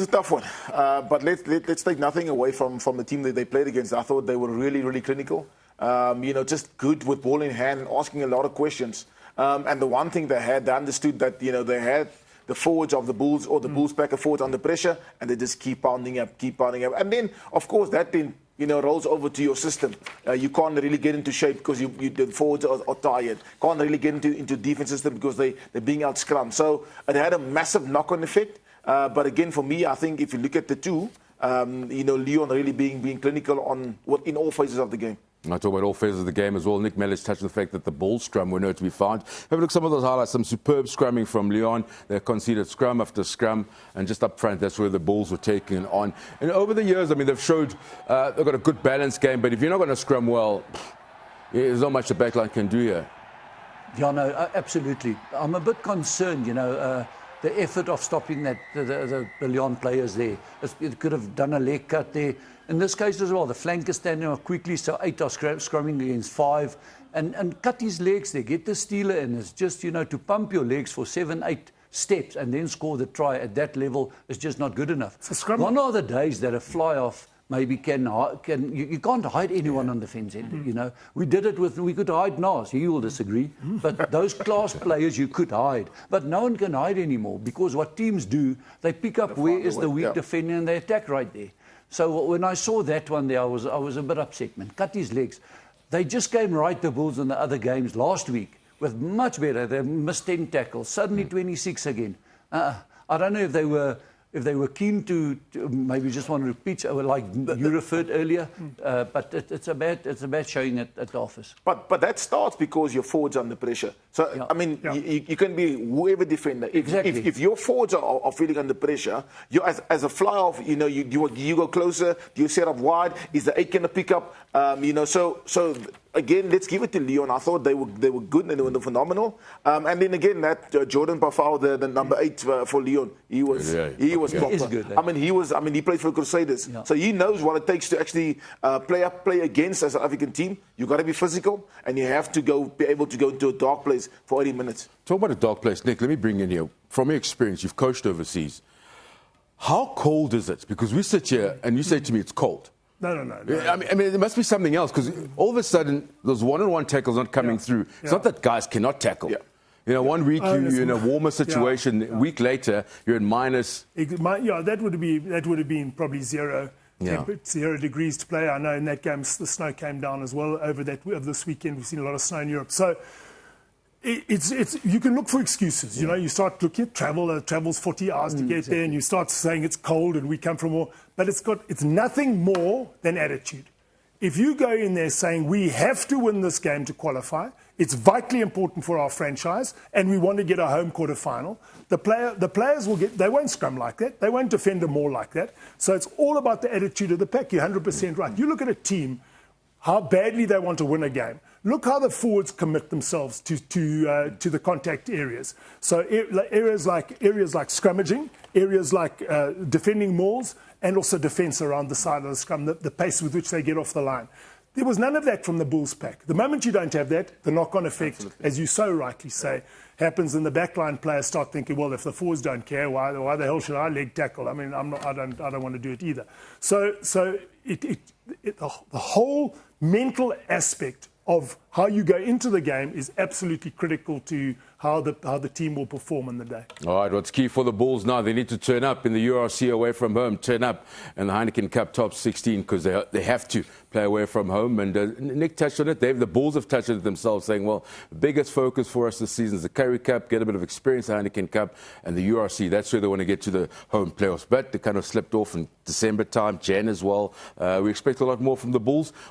was a tough one. But let's take nothing away from the team that they played against. I thought they were really, really clinical. Just good with ball in hand and asking a lot of questions. And the one thing they understood that, they had the forwards of the Bulls or the Bulls pack of forwards under pressure, and they just keep pounding up. And then, of course, that then, rolls over to your system. You can't really get into shape because the forwards are tired. Can't really get into defense system because they're being out scrum. So it had a massive knock-on effect. But again, for me, I think if you look at the two, Lyon really being clinical in all phases of the game. I talk about all phases of the game as well. Nick Mellis touched on the fact that the Bulls scrum were nowhere to be found. Have a look at some of those highlights, some superb scrumming from Lyon. They conceded scrum after scrum, and just up front, that's where the Bulls were taking it on. And over the years, they've showed they've got a good balanced game, but if you're not going to scrum well, there's not much the backline can do here. Yeah, no, absolutely. I'm a bit concerned, the effort of stopping the Lyon players there. It could have done a leg cut there. In this case as well, the flankers standing up quickly, so 8 are scrumming against 5. And cut his legs there, get the stealer in. It's just, to pump your legs for 7, 8 steps and then score the try at that level is just not good enough. One of the days that a fly-off maybe you can't hide anyone on the fence end, We did it we could hide Nas, he will disagree, but those class players you could hide. But no one can hide anymore because what teams do, they pick up where is the weak defender and they attack right there. So when I saw that one there, I was a bit upset, man. Cut his legs. They just came right, the Bulls, in the other games last week with much better. They missed 10 tackles, suddenly 26 again. I don't know if they were keen to maybe just want to repeat, like you referred earlier, but it's a bad showing at the office. But that starts because your forwards are under pressure. So, you can be whoever defender. Exactly. If your forwards are feeling under pressure, you as a fly-off, you go closer, you set up wide, is the 8 going to pick up? So again, let's give it to Lyon. I thought they were good and they were phenomenal. And then again, that Jordan Pafau, the number 8 for Lyon, he was proper. He is good, eh? He played for the Crusaders, so he knows what it takes to actually play against a South African team. You got to be physical, and you have to be able to go into a dark place for 80 minutes. Talk about a dark place, Nick. Let me bring in here from your experience. You've coached overseas. How cold is it? Because we sit here and you say to me it's cold. No. I mean, there must be something else because all of a sudden those one-on-one tackles not coming through. It's not that guys cannot tackle. Yeah. 1 week you're in a warmer situation. A week later you're in minus. That would have been probably 0 degrees to play. I know in that game the snow came down as well over this weekend. We've seen a lot of snow in Europe. So it's you can look for excuses. You start looking at travel. Travel's 40 hours to get there, and you start saying it's cold and we come from war. But it's nothing more than attitude. If you go in there saying we have to win this game to qualify, it's vitally important for our franchise, and we want to get a home quarter final. The players they won't scrum like that. They won't defend them more like that. So it's all about the attitude of the pack. You're 100% right. You look at a team, how badly they want to win a game. Look how the forwards commit themselves to the contact areas. So areas like scrummaging, areas like defending mauls, and also defence around the side of the scrum, the pace with which they get off the line. There was none of that from the Bulls pack. The moment you don't have that, the knock-on effect, as you so rightly say, happens, and the backline players start thinking, well, if the forwards don't care, why the hell should I leg tackle? I mean, I don't want to do it either. So the whole mental aspect of how you go into the game is absolutely critical to how the team will perform on the day. All right, what's key for the Bulls now? They need to turn up in the URC away from home, turn up in the Heineken Cup top 16 because they have to play away from home. And Nick touched on it. The Bulls have touched on it themselves, saying, well, the biggest focus for us this season is the Currie Cup, get a bit of experience in the Heineken Cup, and the URC. That's where they want to get to the home playoffs. But they kind of slipped off in December time, Jan as well. We expect a lot more from the Bulls.